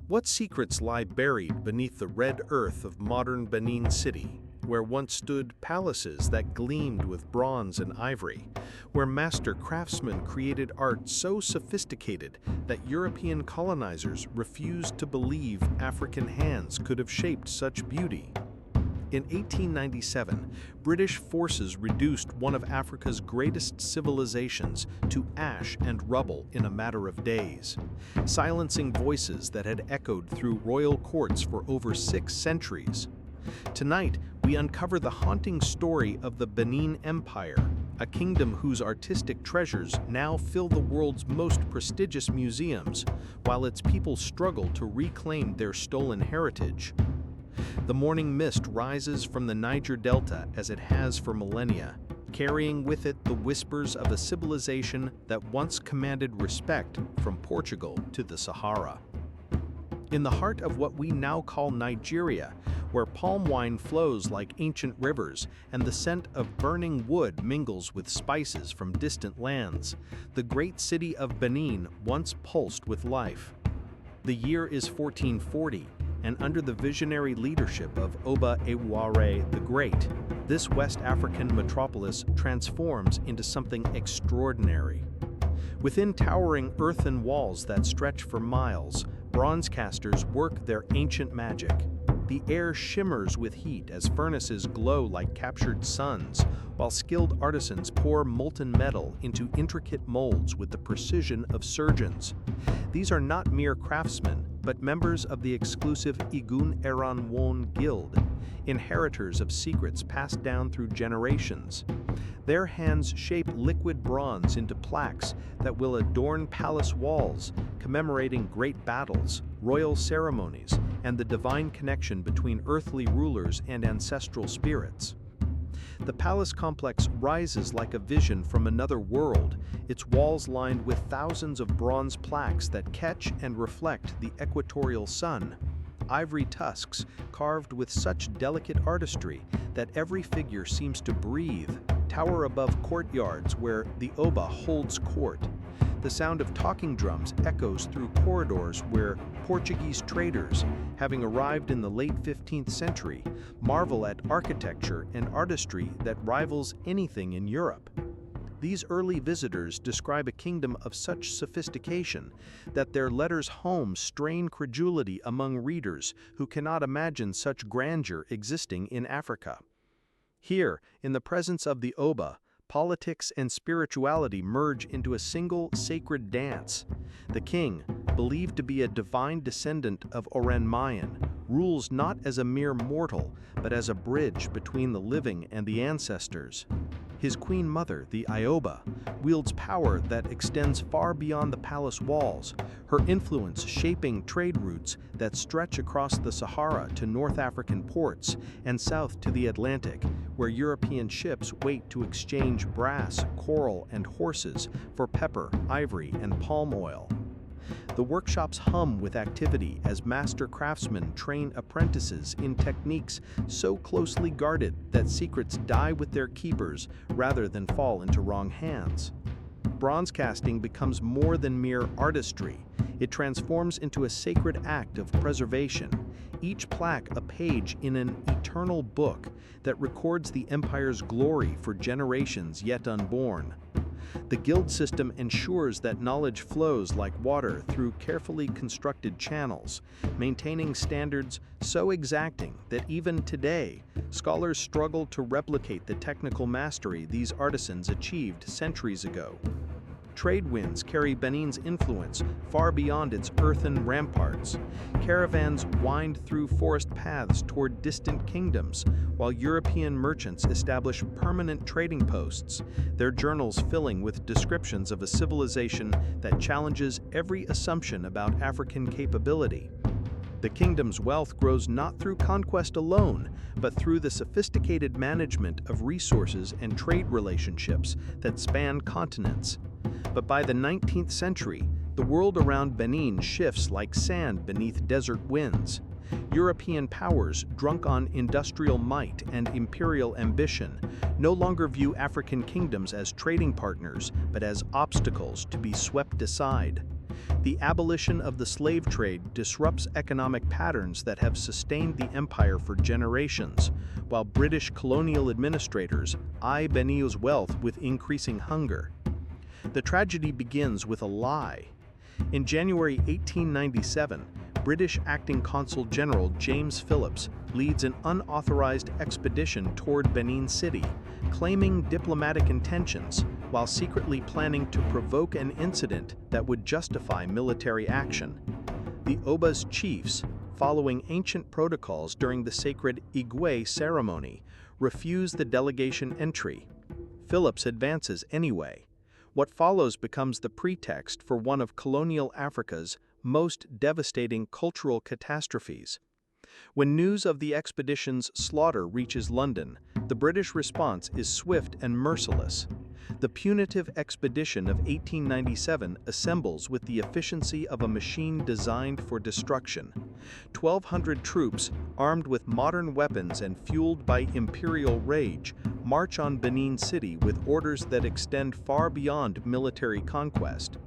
What secrets lie buried beneath the red earth of modern Benin City, where once stood palaces that gleamed with bronze and ivory, where master craftsmen created art so sophisticated that European colonizers refused to believe African hands could have shaped such beauty? In 1897, British forces reduced one of Africa's greatest civilizations to ash and rubble in a matter of days, silencing voices that had echoed through royal courts for over 6 centuries. Tonight, we uncover the haunting story of the Benin Empire, a kingdom whose artistic treasures now fill the world's most prestigious museums, while its people struggle to reclaim their stolen heritage. The morning mist rises from the Niger Delta as it has for millennia, carrying with it the whispers of a civilization that once commanded respect from Portugal to the Sahara. In the heart of what we now call Nigeria, where palm wine flows like ancient rivers and the scent of burning wood mingles with spices from distant lands, the great city of Benin once pulsed with life. The year is 1440, and under the visionary leadership of Oba Ewuare the Great, this West African metropolis transforms into something extraordinary. Within towering earthen walls that stretch for miles, bronze casters work their ancient magic. The air shimmers with heat as furnaces glow like captured suns, while skilled artisans pour molten metal into intricate molds with the precision of surgeons. These are not mere craftsmen, but members of the exclusive Igun Eranwon Guild, inheritors of secrets passed down through generations. Their hands shape liquid bronze into plaques that will adorn palace walls, commemorating great battles, royal ceremonies, and the divine connection between earthly rulers and ancestral spirits. The palace complex rises like a vision from another world, its walls lined with thousands of bronze plaques that catch and reflect the equatorial sun. Ivory tusks carved with such delicate artistry that every figure seems to breathe, tower above courtyards where the Oba holds court. The sound of talking drums echoes through corridors where Portuguese traders, having arrived in the late 15th century, marvel at architecture and artistry that rivals anything in Europe. These early visitors describe a kingdom of such sophistication that their letters home strain credulity among readers who cannot imagine such grandeur existing in Africa. Here, in the presence of the Oba, politics and spirituality merge into a single sacred dance. The king, believed to be a divine descendant of Oran Mayan, rules not as a mere mortal, but as a bridge between the living and the ancestors. His queen mother, the Ioba, wields power that extends far beyond the palace walls, her influence shaping trade routes that stretch across the Sahara to North African ports and south to the Atlantic, where European ships wait to exchange brass, coral, and horses for pepper, ivory, and palm oil. The workshops hum with activity as master craftsmen train apprentices in techniques so closely guarded that secrets die with their keepers rather than fall into wrong hands. Bronze casting becomes more than mere artistry. It transforms into a sacred act of preservation, each plaque a page in an eternal book that records the empire's glory for generations yet unborn. The guild system ensures that knowledge flows like water through carefully constructed channels, maintaining standards so exacting that even today, scholars struggle to replicate the technical mastery these artisans achieved centuries ago. Trade winds carry Benin's influence far beyond its earthen ramparts. Caravans wind through forest paths toward distant kingdoms, while European merchants establish permanent trading posts, their journals filling with descriptions of a civilization that challenges every assumption about African capability. The kingdom's wealth grows not through conquest alone, but through the sophisticated management of resources and trade relationships that span continents. But by the 19th century, the world around Benin shifts like sand beneath desert winds. European powers, drunk on industrial might and imperial ambition, no longer view African kingdoms as trading partners, but as obstacles to be swept aside. The abolition of the slave trade disrupts economic patterns that have sustained the empire for generations, while British colonial administrators eye Benin's wealth with increasing hunger. The tragedy begins with a lie. In January 1897, British Acting Consul General James Phillips leads an unauthorized expedition toward Benin City, claiming diplomatic intentions while secretly planning to provoke an incident that would justify military action. The Oba's chiefs, following ancient protocols during the sacred Igwe ceremony, refuse the delegation entry. Phillips advances anyway. What follows becomes the pretext for one of colonial Africa's most devastating cultural catastrophes. When news of the expedition's slaughter reaches London, the British response is swift and merciless. The Punitive Expedition of 1897 assembles with the efficiency of a machine designed for destruction. 1,200 troops, armed with modern weapons and fueled by imperial rage, march on Benin City with orders that extend far beyond military conquest.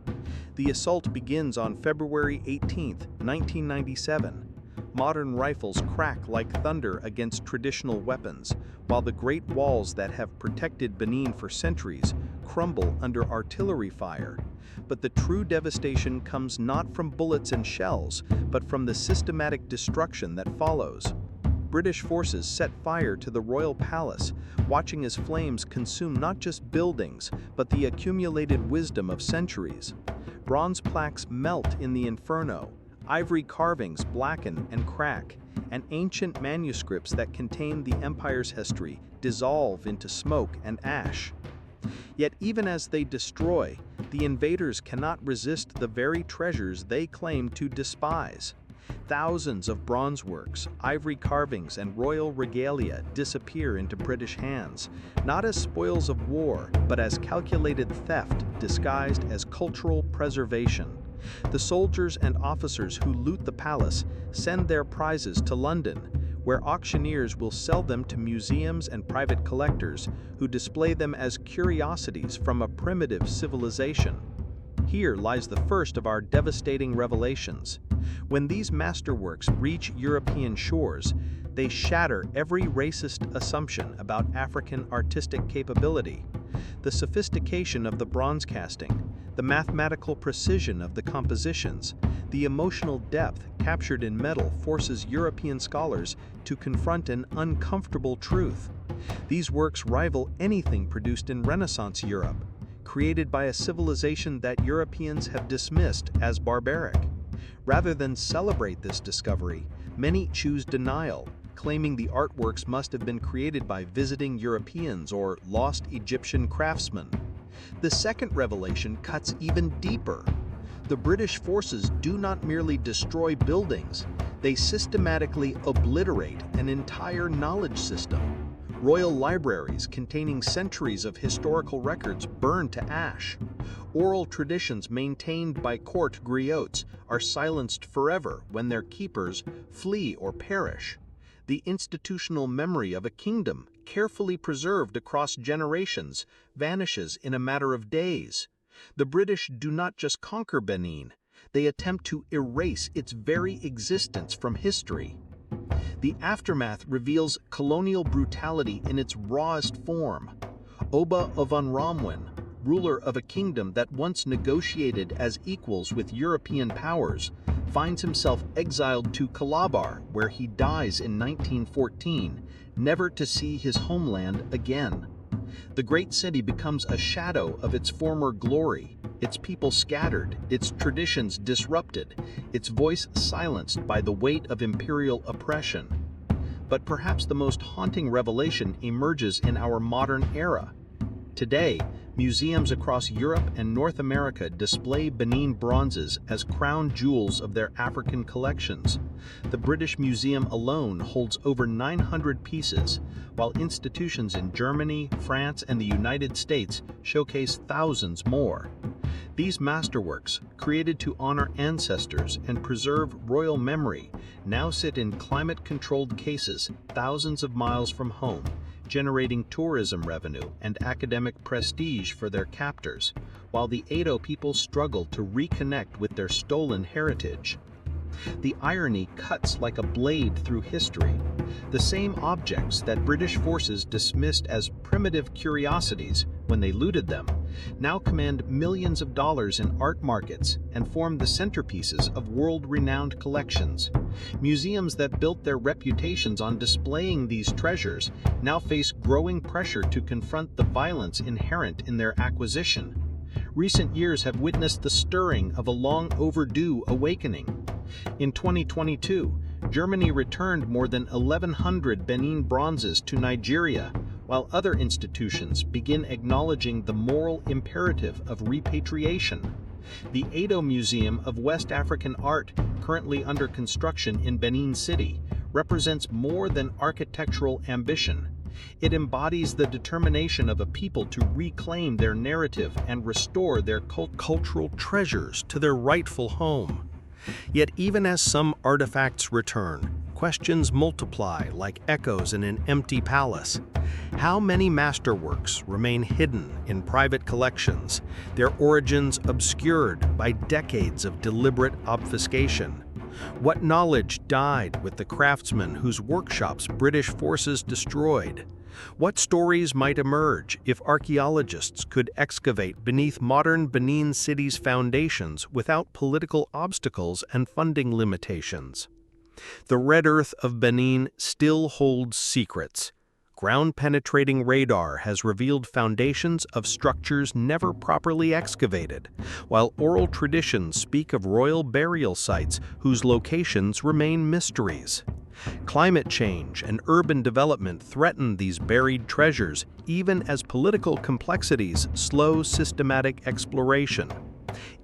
The assault begins on February 18, 1997. Modern rifles crack like thunder against traditional weapons, while the great walls that have protected Benin for centuries crumble under artillery fire. But the true devastation comes not from bullets and shells, but from the systematic destruction that follows. British forces set fire to the royal palace, watching as flames consume not just buildings, but the accumulated wisdom of centuries. Bronze plaques melt in the inferno, ivory carvings blacken and crack, and ancient manuscripts that contain the empire's history dissolve into smoke and ash. Yet even as they destroy, the invaders cannot resist the very treasures they claim to despise. Thousands of bronze works, ivory carvings, and royal regalia disappear into British hands, not as spoils of war, but as calculated theft disguised as cultural preservation. The soldiers and officers who loot the palace send their prizes to London, where auctioneers will sell them to museums and private collectors who display them as curiosities from a primitive civilization. Here lies the first of our devastating revelations. When these masterworks reach European shores, they shatter every racist assumption about African artistic capability. The sophistication of the bronze casting, the mathematical precision of the compositions, the emotional depth captured in metal forces European scholars to confront an uncomfortable truth. These works rival anything produced in Renaissance Europe, created by a civilization that Europeans have dismissed as barbaric. Rather than celebrate this discovery, many choose denial, claiming the artworks must have been created by visiting Europeans or lost Egyptian craftsmen. The second revelation cuts even deeper. The British forces do not merely destroy buildings, they systematically obliterate an entire knowledge system. Royal libraries containing centuries of historical records burn to ash. Oral traditions maintained by court griots are silenced forever when their keepers flee or perish. The institutional memory of a kingdom, carefully preserved across generations, vanishes in a matter of days. The British do not just conquer Benin, they attempt to erase its very existence from history. The aftermath reveals colonial brutality in its rawest form. Oba Ewuare, ruler of a kingdom that once negotiated as equals with European powers, finds himself exiled to Calabar, where he dies in 1914, never to see his homeland again. The great city becomes a shadow of its former glory, its people scattered, its traditions disrupted, its voice silenced by the weight of imperial oppression. But perhaps the most haunting revelation emerges in our modern era. Today, museums across Europe and North America display Benin bronzes as crown jewels of their African collections. The British Museum alone holds over 900 pieces, while institutions in Germany, France, and the United States showcase thousands more. These masterworks, created to honor ancestors and preserve royal memory, now sit in climate-controlled cases thousands of miles from home, generating tourism revenue and academic prestige for their captors, while the Edo people struggled to reconnect with their stolen heritage. The irony cuts like a blade through history. The same objects that British forces dismissed as primitive curiosities when they looted them now command millions of dollars in art markets and form the centerpieces of world-renowned collections. Museums that built their reputations on displaying these treasures now face growing pressure to confront the violence inherent in their acquisition. Recent years have witnessed the stirring of a long-overdue awakening. In 2022, Germany returned more than 1,100 Benin Bronzes to Nigeria, while other institutions begin acknowledging the moral imperative of repatriation. The Edo Museum of West African Art, currently under construction in Benin City, represents more than architectural ambition. It embodies the determination of a people to reclaim their narrative and restore their cultural treasures to their rightful home. Yet even as some artifacts return, questions multiply like echoes in an empty palace. How many masterworks remain hidden in private collections, their origins obscured by decades of deliberate obfuscation? What knowledge died with the craftsmen whose workshops British forces destroyed? What stories might emerge if archaeologists could excavate beneath modern Benin City's foundations without political obstacles and funding limitations? The red earth of Benin still holds secrets. Ground-penetrating radar has revealed foundations of structures never properly excavated, while oral traditions speak of royal burial sites whose locations remain mysteries. Climate change and urban development threaten these buried treasures, even as political complexities slow systematic exploration.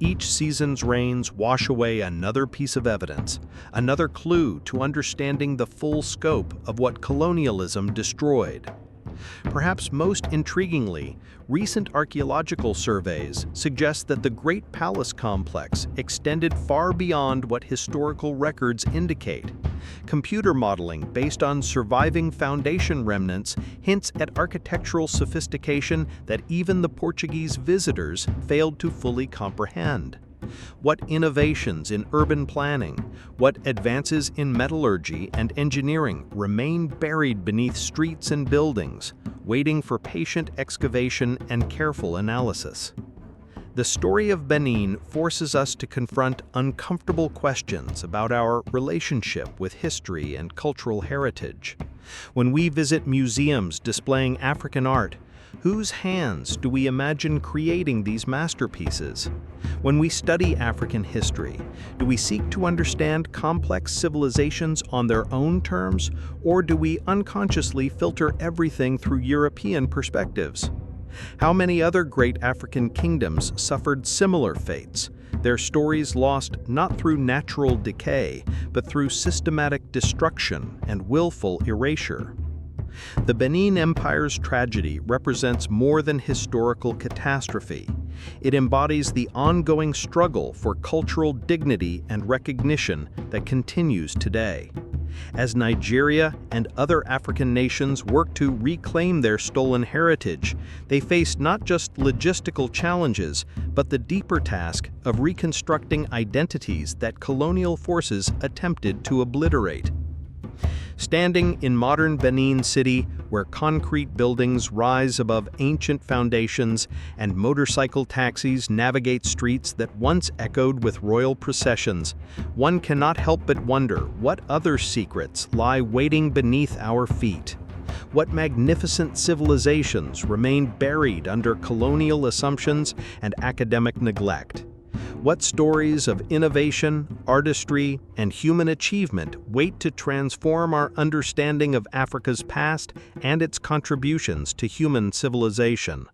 Each season's rains wash away another piece of evidence, another clue to understanding the full scope of what colonialism destroyed. Perhaps most intriguingly, recent archaeological surveys suggest that the Great Palace complex extended far beyond what historical records indicate. Computer modeling based on surviving foundation remnants hints at architectural sophistication that even the Portuguese visitors failed to fully comprehend. What innovations in urban planning, what advances in metallurgy and engineering remain buried beneath streets and buildings, waiting for patient excavation and careful analysis? The story of Benin forces us to confront uncomfortable questions about our relationship with history and cultural heritage. When we visit museums displaying African art, whose hands do we imagine creating these masterpieces? When we study African history, do we seek to understand complex civilizations on their own terms, or do we unconsciously filter everything through European perspectives? How many other great African kingdoms suffered similar fates, their stories lost not through natural decay, but through systematic destruction and willful erasure? The Benin Empire's tragedy represents more than historical catastrophe. It embodies the ongoing struggle for cultural dignity and recognition that continues today. As Nigeria and other African nations work to reclaim their stolen heritage, they face not just logistical challenges, but the deeper task of reconstructing identities that colonial forces attempted to obliterate. Standing in modern Benin City, where concrete buildings rise above ancient foundations and motorcycle taxis navigate streets that once echoed with royal processions, one cannot help but wonder what other secrets lie waiting beneath our feet. What magnificent civilizations remain buried under colonial assumptions and academic neglect? What stories of innovation, artistry, and human achievement wait to transform our understanding of Africa's past and its contributions to human civilization?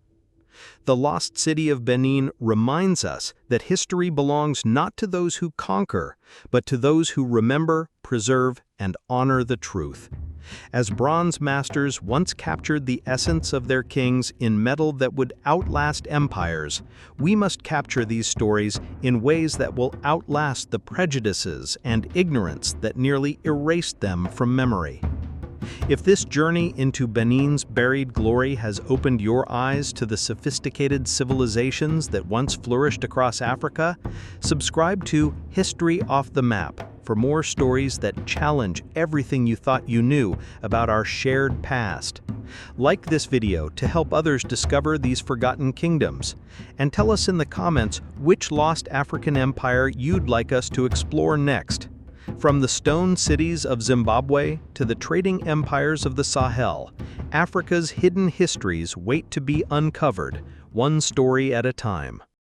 The lost city of Benin reminds us that history belongs not to those who conquer, but to those who remember, preserve, and honor the truth. As bronze masters once captured the essence of their kings in metal that would outlast empires, we must capture these stories in ways that will outlast the prejudices and ignorance that nearly erased them from memory. If this journey into Benin's buried glory has opened your eyes to the sophisticated civilizations that once flourished across Africa, subscribe to History Off the Map for more stories that challenge everything you thought you knew about our shared past. Like this video to help others discover these forgotten kingdoms, and tell us in the comments which lost African empire you'd like us to explore next. From the stone cities of Zimbabwe to the trading empires of the Sahel, Africa's hidden histories wait to be uncovered, one story at a time.